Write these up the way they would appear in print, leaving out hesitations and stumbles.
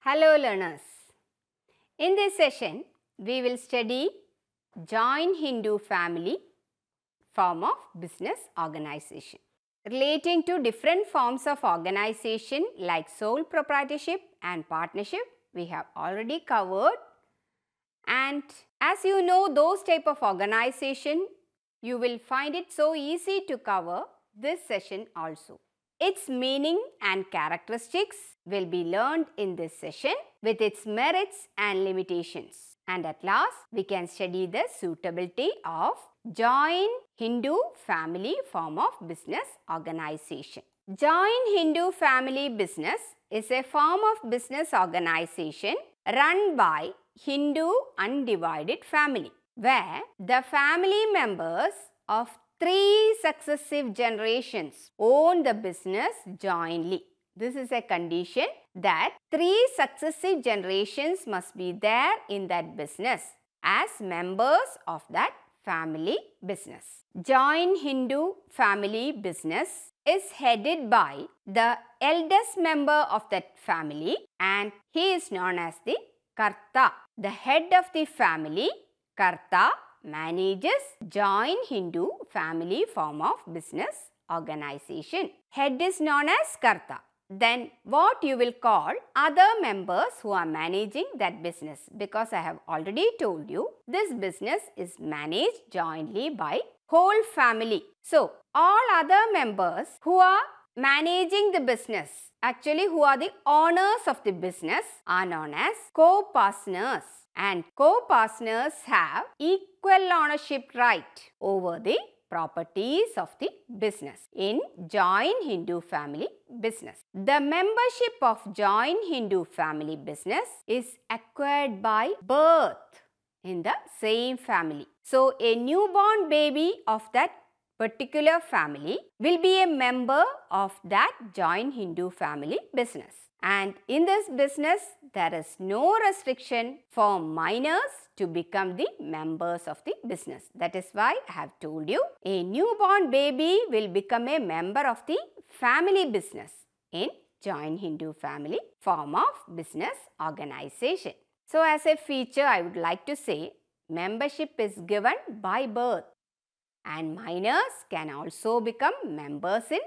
Hello learners. In this session, we will study joint Hindu family form of business organization. Relating to different forms of organization like sole proprietorship and partnership, we have already covered. And as you know those type of organization, you will find it so easy to cover this session also. Its meaning and characteristics will be learned in this session with its merits and limitations. And at last, we can study the suitability of joint Hindu family form of business organization. Joint Hindu family business is a form of business organization run by Hindu undivided family, where the family members of 3 successive generations own the business jointly. This is a condition that 3 successive generations must be there in that business as members of that family business. Joint Hindu family business is headed by the eldest member of that family and he is known as the Karta. The head of the family, Karta, manages joint Hindu family form of business organization. Head is known as Karta. Then what you will call other members who are managing that business, because I have already told you this business is managed jointly by whole family. So all other members who are managing the business, actually who are the owners of the business, are known as co-partners. And co-partners have equal ownership right over the properties of the business in joint Hindu family business. The membership of joint Hindu family business is acquired by birth in the same family. So a newborn baby of that particular family will be a member of that joint Hindu family business. And in this business, there is no restriction for minors to become the members of the business. That is why I have told you a newborn baby will become a member of the family business in joint Hindu family form of business organization. So as a feature, I would like to say membership is given by birth and minors can also become members in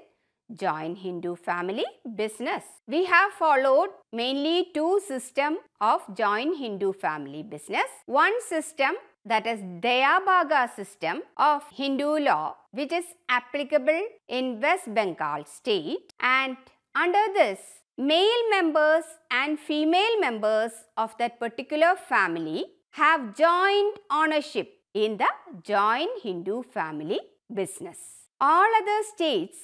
joint Hindu family business. We have followed mainly 2 systems of joint Hindu family business. One system, that is Dayabhaga system of Hindu law, which is applicable in West Bengal state, and under this male members and female members of that particular family have joint ownership in the joint Hindu family business. All other states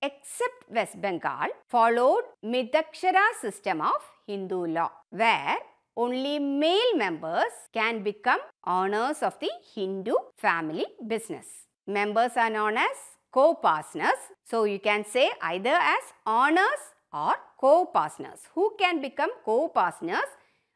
except West Bengal followed Midakshara system of Hindu law, where only male members can become owners of the Hindu family business. Members are known as co-partners. So you can say either as owners or co-partners. Who can become co-partners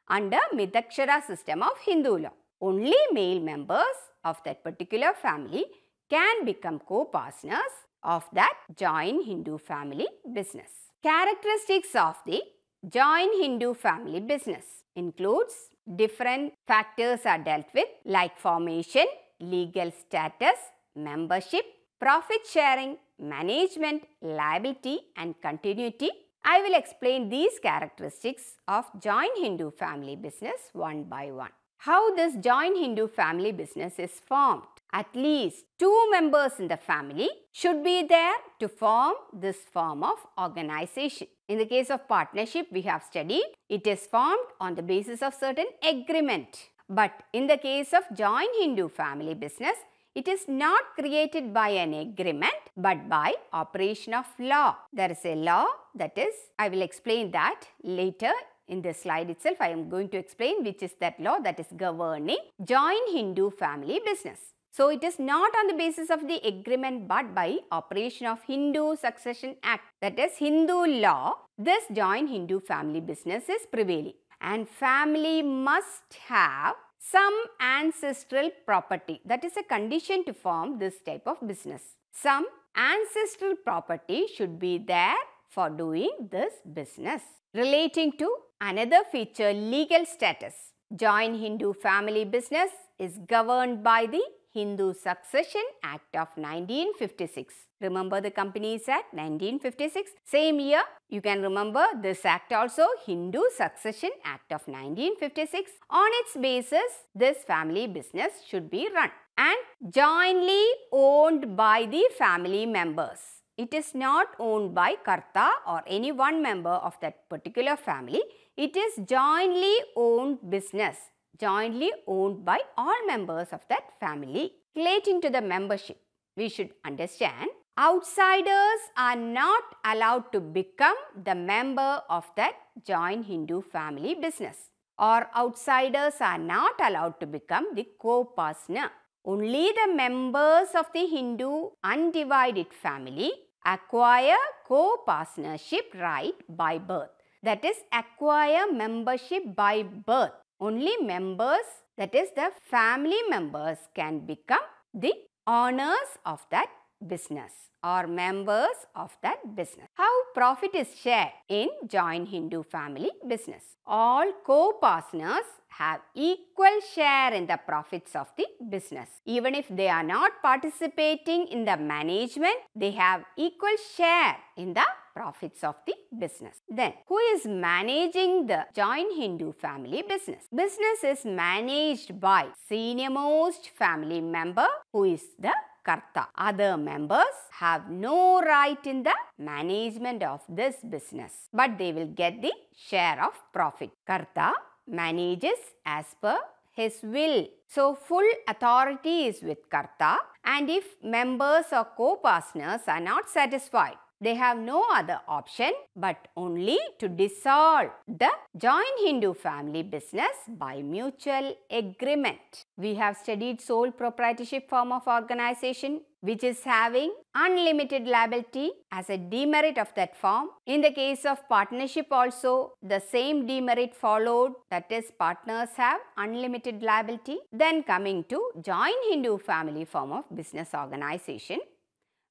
under Midakshara system of Hindu law? Only male members of that particular family can become co-partners of that joint Hindu family business. Characteristics of the joint Hindu family business includes different factors are dealt with like formation, legal status, membership, profit sharing, management, liability and continuity. I will explain these characteristics of joint Hindu family business one by one. How this joint Hindu family business is formed. At least 2 members in the family should be there to form this form of organization. In the case of partnership, we have studied it is formed on the basis of certain agreement. But in the case of joint Hindu family business, it is not created by an agreement but by operation of law. There is a law, that is, I will explain that later. In this slide itself, I am going to explain which is that law that is governing joint Hindu family business. So it is not on the basis of the agreement but by operation of Hindu Succession Act, that is Hindu law, this joint Hindu family business is prevailing. And family must have some ancestral property. That is a condition to form this type of business. Some ancestral property should be there for doing this business. Relating to Another feature, legal status. Joint Hindu family business is governed by the Hindu Succession Act of 1956. Remember the Companies Act 1956? Same year, you can remember this act also, Hindu Succession Act of 1956. On its basis, this family business should be run and jointly owned by the family members. It is not owned by Karta or any one member of that particular family. It is jointly owned business, jointly owned by all members of that family. Relating to the membership, we should understand outsiders are not allowed to become the member of that joint Hindu family business, or outsiders are not allowed to become the co-partner. Only the members of the Hindu undivided family acquire co-partnership right by birth. That is, acquire membership by birth. Only members, that is the family members, can become the owners of that business or members of that business. How profit is shared in joint Hindu family business? All co-partners have equal share in the profits of the business. Even if they are not participating in the management, they have equal share in the profits of the business. Then, who is managing the joint Hindu family business? Business is managed by senior most family member, who is the Karta. Other members have no right in the management of this business, but they will get the share of profit. Karta manages as per his will. So, full authority is with Karta, and if members or co-partners are not satisfied, they have no other option but only to dissolve the joint Hindu family business by mutual agreement. We have studied sole proprietorship form of organization, which is having unlimited liability as a demerit of that form. In the case of partnership also, the same demerit followed, that is, partners have unlimited liability. Then coming to joint Hindu family form of business organization,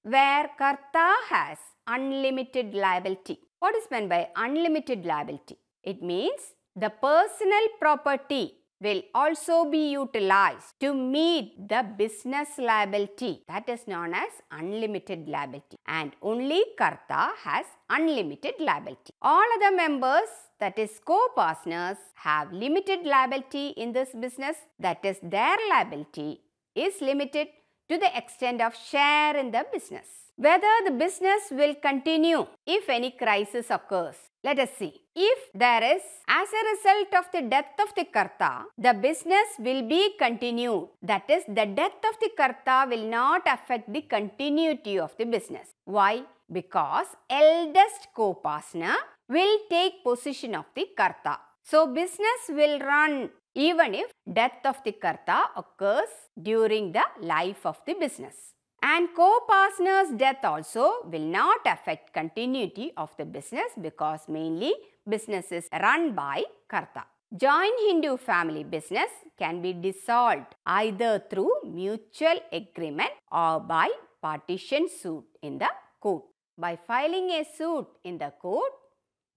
where Karta has unlimited liability. What is meant by unlimited liability? It means the personal property will also be utilized to meet the business liability. That is known as unlimited liability. And only Karta has unlimited liability. All other members, that is co-partners, have limited liability in this business. That is, their liability is limited to the extent of share in the business. Whether the business will continue if any crisis occurs. Let us see. If there is, as a result of the death of the Karta, the business will be continued. That is, the death of the Karta will not affect the continuity of the business. Why? Because eldest co-partner will take possession of the Karta. So, business will run even if death of the Karta occurs during the life of the business. And co-partner's death also will not affect continuity of the business because mainly business is run by Karta. Joint Hindu family business can be dissolved either through mutual agreement or by partition suit in the court. By filing a suit in the court,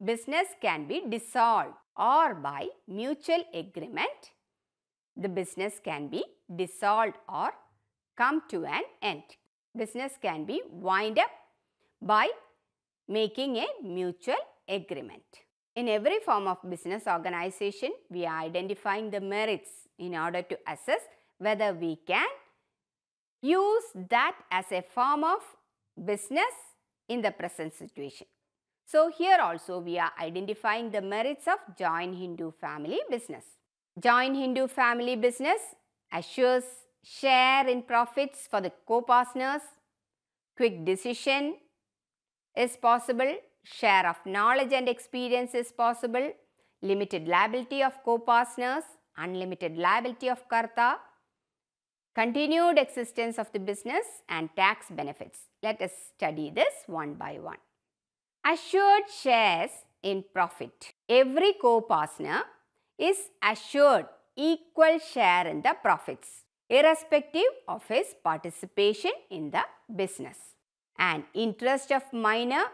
business can be dissolved, or by mutual agreement, the business can be dissolved or come to an end. Business can be wind up by making a mutual agreement. In every form of business organization, we are identifying the merits in order to assess whether we can use that as a form of business in the present situation. So, here also we are identifying the merits of joint Hindu family business. Joint Hindu family business assures share in profits for the co-partners, quick decision is possible, share of knowledge and experience is possible, limited liability of co-partners, unlimited liability of Karta, continued existence of the business and tax benefits. Let us study this one by one. Assured shares in profit. Every co-partner is assured equal share in the profits, irrespective of his participation in the business. And interest of minor,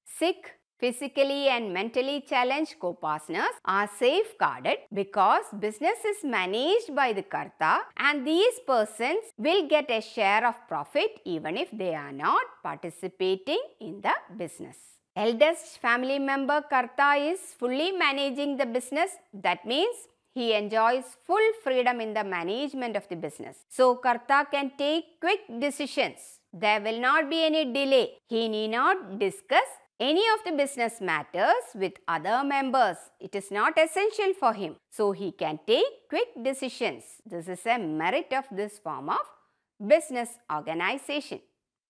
sick, Physically and mentally challenged co-partners are safeguarded because business is managed by the Karta and these persons will get a share of profit even if they are not participating in the business. Eldest family member Karta is fully managing the business. That means he enjoys full freedom in the management of the business. So Karta can take quick decisions. There will not be any delay. He need not discuss any of the business matters with other members. It is not essential for him. So he can take quick decisions. This is a merit of this form of business organization.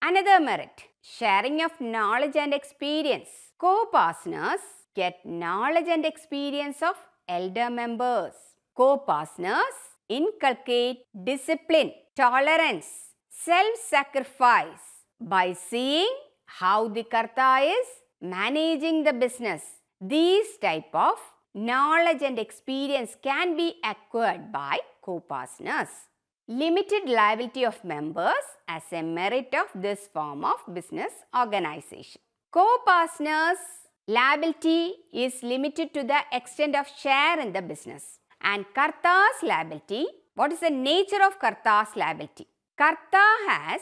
Another merit, sharing of knowledge and experience. Co-partners get knowledge and experience of elder members. Co-partners inculcate discipline, tolerance, self-sacrifice by seeing how the Karta is managing the business. These type of knowledge and experience can be acquired by co-partners. Limited liability of members as a merit of this form of business organization. Co-partners' liability is limited to the extent of share in the business. And Karta's liability, what is the nature of Karta's liability? Karta has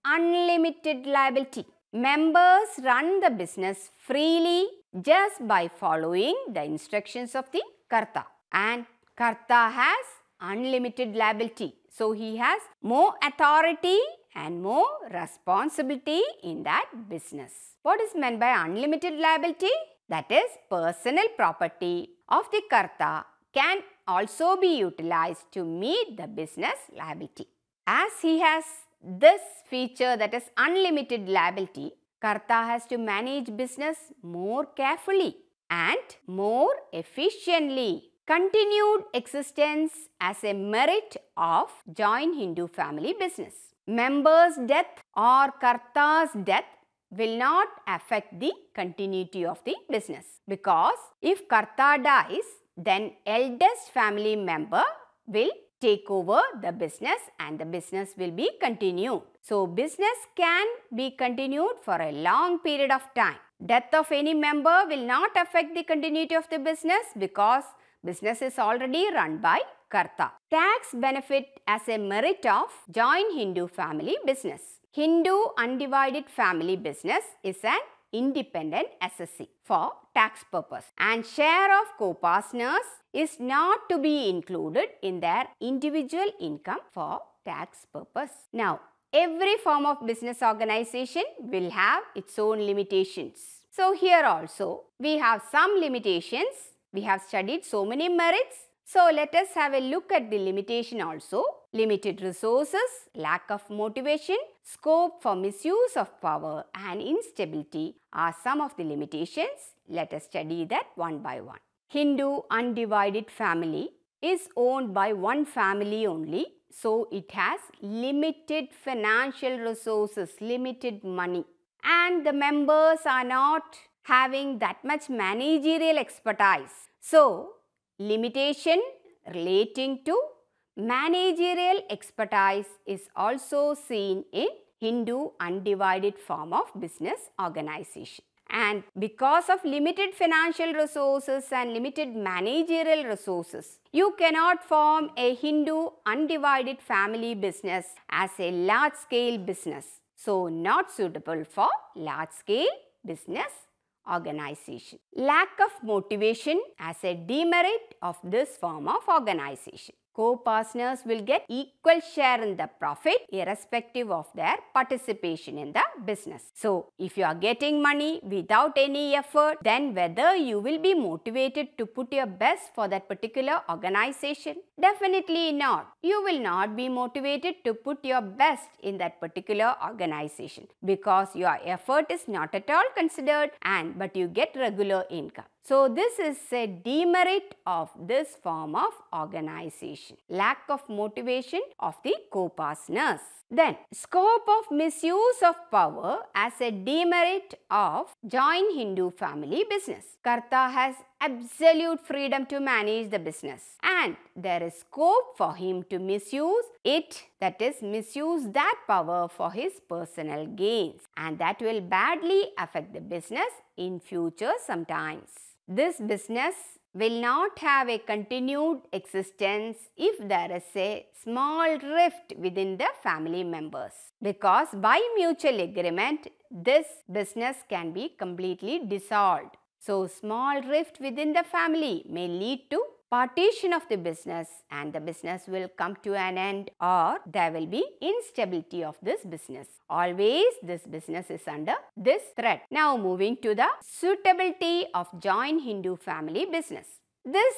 unlimited liability. Members run the business freely just by following the instructions of the Karta. And Karta has unlimited liability. So he has more authority and more responsibility in that business. What is meant by unlimited liability? That is, personal property of the Karta can also be utilized to meet the business liability. As he has this feature, that is unlimited liability, Karta has to manage business more carefully and more efficiently. Continued existence as a merit of joint Hindu family business. Members' death or Karta's death will not affect the continuity of the business, because if Karta dies, then eldest family member will take over the business and the business will be continued. So business can be continued for a long period of time. Death of any member will not affect the continuity of the business because business is already run by Karta. Tax benefit as a merit of joint Hindu family business. Hindu undivided family business is an independent SSC for tax purpose, and share of co-partners is not to be included in their individual income for tax purpose. Now, every form of business organization will have its own limitations. So here also we have some limitations. We have studied so many merits. So let us have a look at the limitation also. Limited resources, lack of motivation, scope for misuse of power and instability are some of the limitations. Let us study that one by one. Hindu undivided family is owned by one family only. So it has limited financial resources, limited money. And the members are not having that much managerial expertise. So limitation relating to managerial expertise is also seen in Hindu undivided form of business organization. And because of limited financial resources and limited managerial resources, you cannot form a Hindu undivided family business as a large-scale business. So not suitable for large-scale business organization. Lack of motivation as a demerit of this form of organization. Co-partners will get equal share in the profit irrespective of their participation in the business. So, if you are getting money without any effort, then whether you will be motivated to put your best for that particular organization? Definitely not. You will not be motivated to put your best in that particular organization because your effort is not at all considered but you get regular income. So, this is a demerit of this form of organization. Lack of motivation of the co-partners. Then, scope of misuse of power as a demerit of joint Hindu family business. Karta has absolute freedom to manage the business, and there is scope for him to misuse it, that is, misuse that power for his personal gains, and that will badly affect the business in future sometimes. This business will not have a continued existence if there is a small rift within the family members, because by mutual agreement this business can be completely dissolved. So small rift within the family may lead to partition of the business, and the business will come to an end, or there will be instability of this business. Always this business is under this threat. Now moving to the suitability of joint Hindu family business. This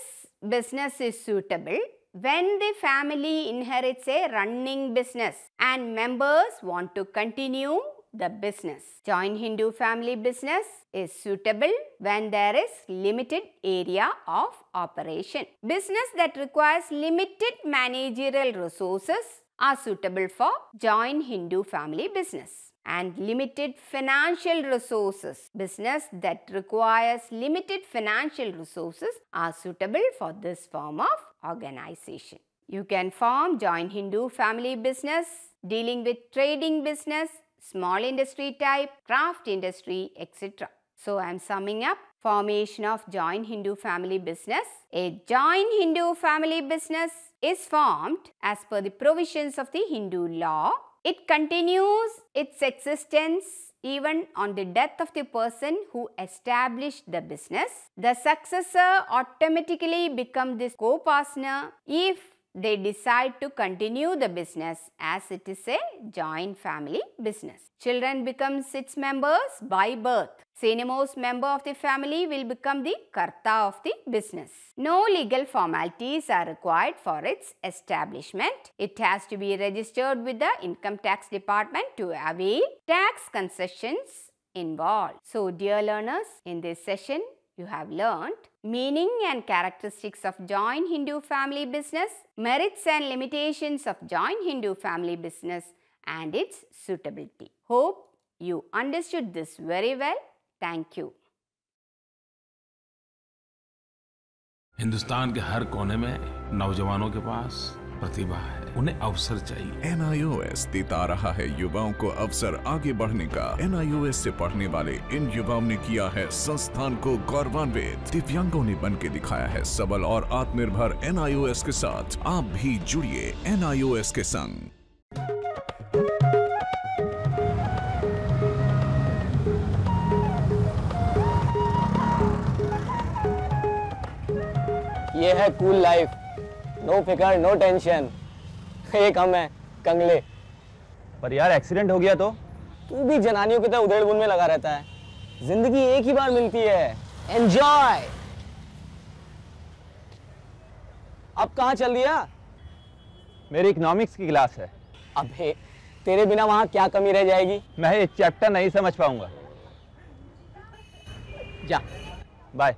business is suitable when the family inherits a running business and members want to continue the business. Joint Hindu family business is suitable when there is limited area of operation. Business that requires limited managerial resources are suitable for joint Hindu family business. And limited financial resources. Business that requires limited financial resources are suitable for this form of organization. You can form joint Hindu family business dealing with trading business, small industry type, craft industry, etc. So I am summing up formation of joint Hindu family business. A joint Hindu family business is formed as per the provisions of the Hindu law. It continues its existence even on the death of the person who established the business. The successor automatically becomes the co-partner if they decide to continue the business, as it is a joint family business. Children become its members by birth. Senior-most member of the family will become the karta of the business. No legal formalities are required for its establishment. It has to be registered with the income tax department to avail tax concessions involved. So dear learners, in this session you have learnt meaning and characteristics of joint Hindu family business, merits and limitations of joint Hindu family business, and its suitability. Hope you understood this very well. Thank you. Hindustan के हर कोने में नौजवानों के पास प्रतिभा है, उन्हें अवसर चाहिए। NIOS देता रहा है युवाओं को अवसर आगे बढ़ने का। NIOS से पढ़ने वाले इन युवाओं ने किया है संस्थान को गौरवान्वित। दिव्यांगों ने बन के दिखाया है सबल और आत्मनिर्भर। NIOS के साथ आप भी जुड़िए NIOS के संग। ये है कूल लाइफ, नो फिकर नो टेंशन। एक हम है कंगले। पर यार एक्सीडेंट हो गया तो? तू भी जनानियों की तरह उधेड़-बुन में लगा रहता है। जिंदगी एक ही बार मिलती है, एंजॉय। अब कहाँ चल दिया? मेरी इकोनॉमिक्स की क्लास है। अबे तेरे बिना वहाँ क्या कमी रह जाएगी? मैं ये चैप्टर नहीं समझ पाऊंगा। जा बाय।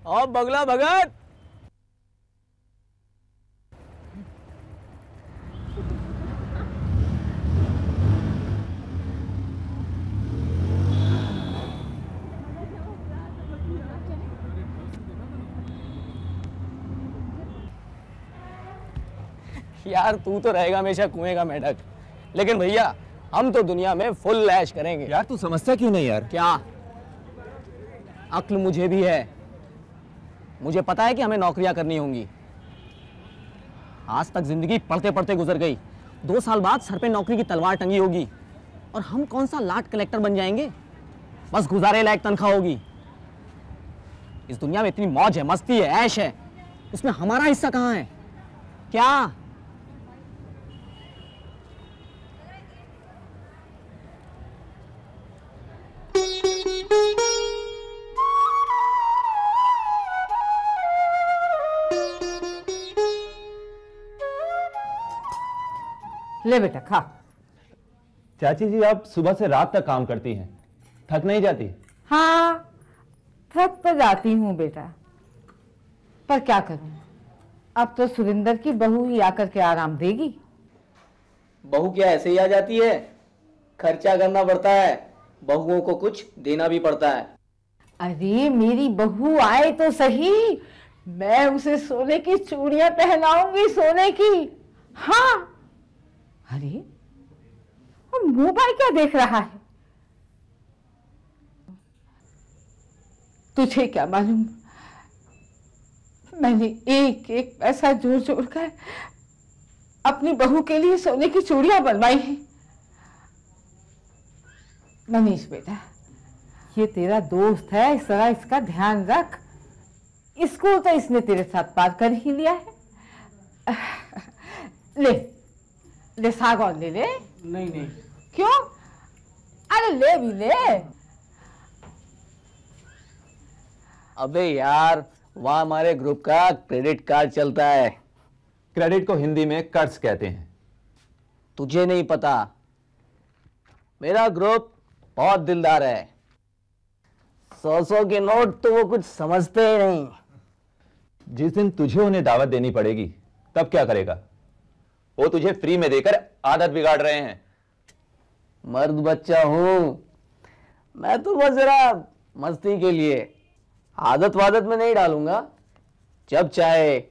और बगला भगत। यार तू तो रहेगा हमेशा कुएं का मेढक, लेकिन भैया हम तो दुनिया में फुल ऐश करेंगे। यार तू समझता क्यों नहीं यार? क्या अक्ल मुझे भी है, मुझे पता है कि हमें नौकरियां करनी होंगी। आज तक जिंदगी पढ़ते पढ़ते गुजर गई, 2 साल बाद सर पे नौकरी की तलवार टंगी होगी और हम कौन सा लाट कलेक्टर बन जाएंगे, बस गुजारे लायक तनख्वाह होगी। इस दुनिया में इतनी मौज है, मस्ती है, ऐश है, उसमें हमारा हिस्सा कहाँ है? क्या ले बेटा खा। चाची जी आप सुबह से रात तक काम करती हैं, थक नहीं जाती? हाँ थक तो जाती हूँ बेटा, पर क्या करूँ, अब तो सुरिंदर की बहू ही आकर के आराम देगी। बहू क्या ऐसे ही आ जाती है? खर्चा करना पड़ता है, बहुओं को कुछ देना भी पड़ता है। अरे मेरी बहू आए तो सही, मैं उसे सोने की चूड़ियां पहनाऊंगी, सोने की। हाँ। अरे मोबाइल क्या देख रहा है? तुझे क्या मालूम, मैंने एक एक पैसा जोड़ जोड़ कर अपनी बहू के लिए सोने की चूड़ियां बनवाई हैं। मनीष बेटा, ये तेरा दोस्त है, इस तरह इसका ध्यान रख। स्कूल तो इसने तेरे साथ पार कर ही लिया है। ले ले साग और ले ले। नहीं नहीं। क्यों? अरे ले भी ले। अबे यार, वहाँ हमारे ग्रुप का क्रेडिट कार्ड चलता है। क्रेडिट को हिंदी में कर्ज कहते हैं। तुझे नहीं पता, मेरा ग्रुप बहुत दिलदार है। 100 के नोट तो वो कुछ समझते ही नहीं। जिस दिन तुझे उन्हें दावत देनी पड़ेगी तब क्या करेगा? वो तुझे फ्री में देकर आदत बिगाड़ रहे हैं। मर्द बच्चा हूं मैं, तो बस जरा मस्ती के लिए, आदत वादत में नहीं डालूंगा। जब चाहे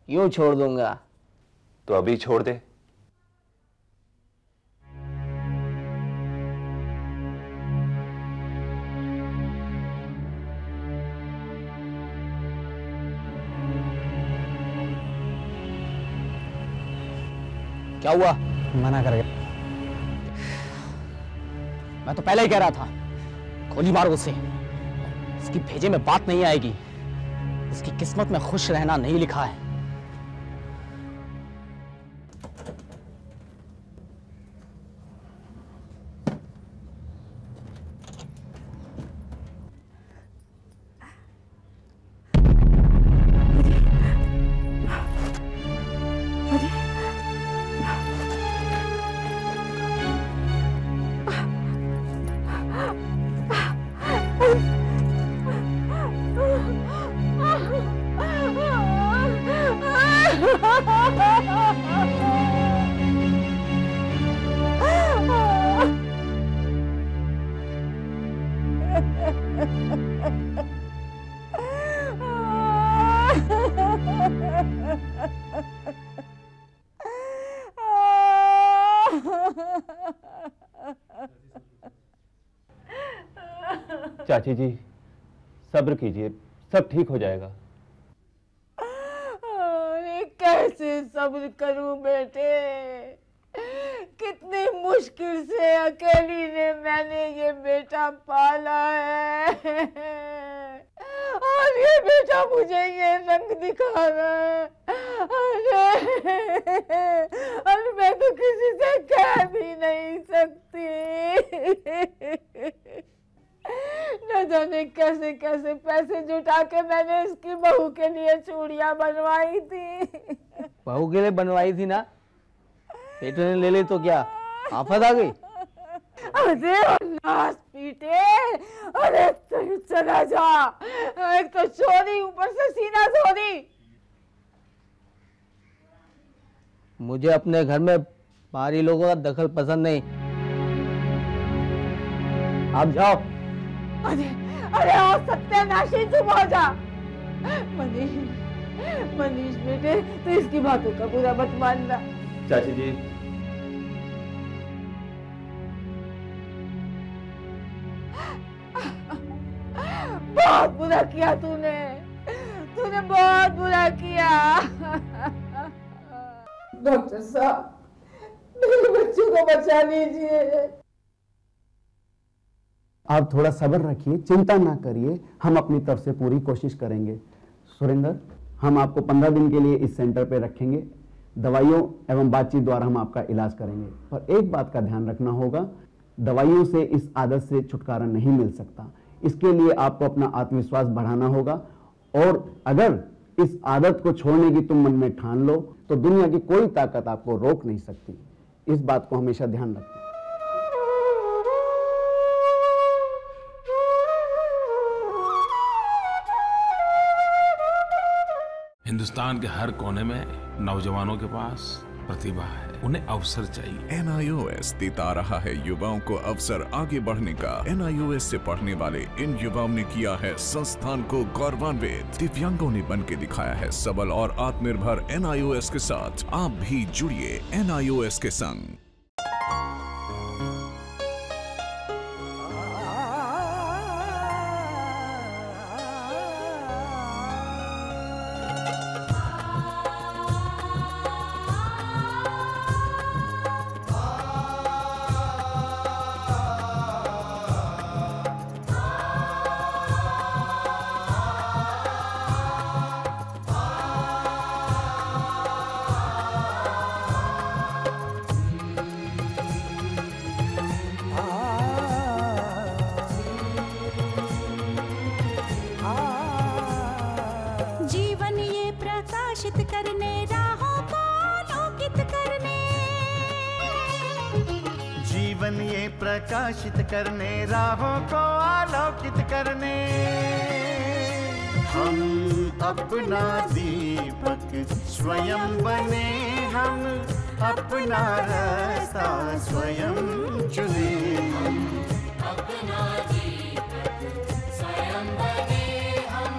यूं छोड़ दूंगा। तो अभी छोड़ दे। क्या हुआ? मना कर गया। मैं तो पहले ही कह रहा था, गोली मारो उसे। इसकी भेजे में बात नहीं आएगी। इसकी किस्मत में खुश रहना नहीं लिखा है। चाची जी, सब्र कीजिए, सब ठीक हो जाएगा। अरे कैसे सब्र करूं बेटे, कितनी मुश्किल से अकेली ने मैंने ये बेटा पाला है, और ये बेटा मुझे ये रंग दिखा रहा है। अरे मैं तो किसी से कह भी नहीं सकती। न जाने कैसे कैसे पैसे जुटा के मैंने इसकी बहू के लिए चूड़ियां बनवाई थी। बहू के लिए बनवाई थी ना, बेटे ने ले ली तो क्या आफत आ गई? अरे नाश पीटे, अरे तू चला जा, एक तो चोरी ऊपर से सीना चोरी। मुझे अपने घर में बाहरी लोगों का दखल पसंद नहीं। आप जाओ। अरे अरे और सत्यानाशी, चुप हो जा। मनीष, मनीष बेटे, तू इसकी बातों का बुरा मत मानना। चाची जी, बहुत बुरा किया तूने, तूने बहुत बुरा किया। डॉक्टर साहब, मेरे बच्चों को बचा लीजिए। आप थोड़ा सब्र रखिए, चिंता ना करिए, हम अपनी तरफ से पूरी कोशिश करेंगे। सुरेंद्र, हम आपको 15 दिन के लिए इस सेंटर पे रखेंगे। दवाइयों एवं बातचीत द्वारा हम आपका इलाज करेंगे, पर एक बात का ध्यान रखना होगा, दवाइयों से इस आदत से छुटकारा नहीं मिल सकता। इसके लिए आपको अपना आत्मविश्वास बढ़ाना होगा, और अगर इस आदत को छोड़ने की तुम मन में ठान लो तो दुनिया की कोई ताकत आपको रोक नहीं सकती। इस बात को हमेशा ध्यान रखना। हिंदुस्तान के हर कोने में नौजवानों के पास प्रतिभा है, उन्हें अवसर चाहिए। NIOS देता रहा है युवाओं को अवसर आगे बढ़ने का। NIOS से पढ़ने वाले इन युवाओं ने किया है संस्थान को गौरवान्वित। दिव्यांगों ने बन के दिखाया है सबल और आत्मनिर्भर। NIOS के साथ आप भी जुड़िए NIOS के संग। जीवन ये प्रकाशित करने, राहों को आलोकित करने, हम अपना दीपक स्वयं बने, हम अपना रास्ता स्वयं चुने। हम अपना दीपक स्वयं बने, हम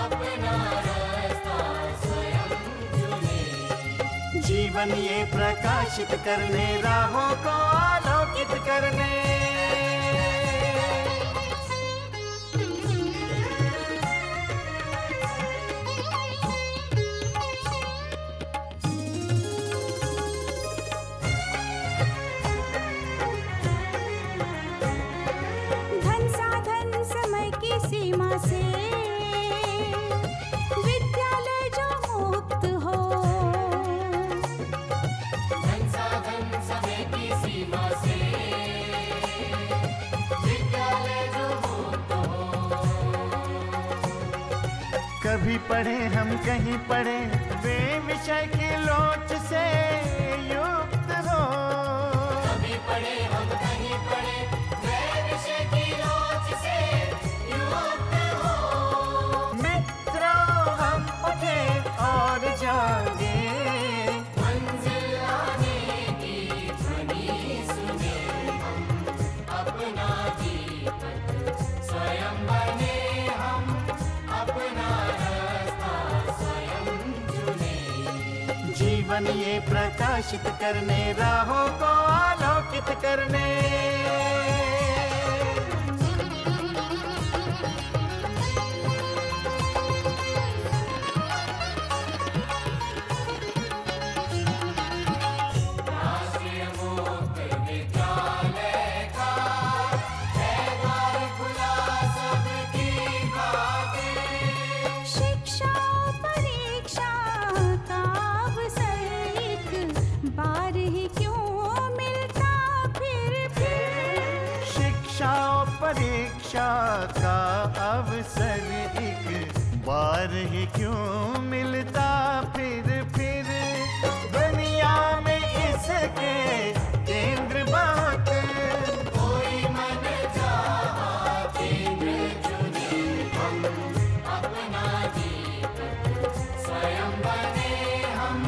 अपना रास्ता स्वयं चुने। जीवन ये प्रकाशित करने, राहों को आलोकित करने। धन साधन समय की सीमा से विद्यालय जो मुक्त हो, धन साधन समय की सीमा से विद्यालय जो मुक्त हो। कभी पढ़े हम कहीं पढ़े, वे विषय की लोच से युक्त हो। कभी पढ़े हम कहीं पढ़े, वे विषय की लोच से युक्त हो। मित्रों हम उठे और जागे, मंजिल आने की ध्वनि सुने। हम अपना दीपक स्वयं बने, हम अपना रास्ता स्वयं चुने। जीवन ये प्रकाशित करने, राहों को आलोकित करने। राष्ट्रीय मुक्त विद्यालय का है द्वार खुला सबकी खातिर। शिक्षा परीक्षा का अवसर एक बार ही क्यों मिलता फिर। शिक्षा और परीक्षा का अवसर एक बार ही क्यों मिलता फिर। दुनिया में इसके केंद्र बात, कोई मन चाहा केंद्र चुने। हम अपना दीपक स्वयं बने, हम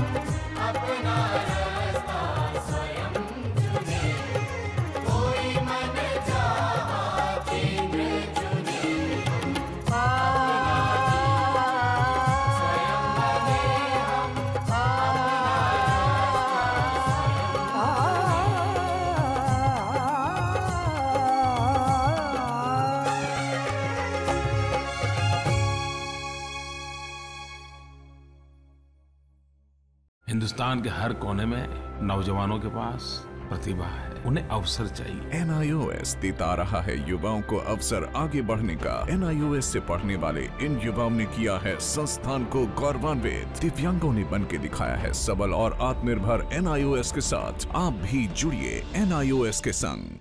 अपना रास्ता स्वयं चुने। कोई मन चाहा केंद्र चुने। हिंदुस्तान के हर कोने में नौजवानों के पास प्रतिभा है, उन्हें अवसर चाहिए। NIOS देता रहा है युवाओं को अवसर आगे बढ़ने का। NIOS से पढ़ने वाले इन युवाओं ने किया है संस्थान को गौरवान्वित। दिव्यांगों ने बन के दिखाया है सबल और आत्मनिर्भर। NIOS के साथ आप भी जुड़िए NIOS के संग।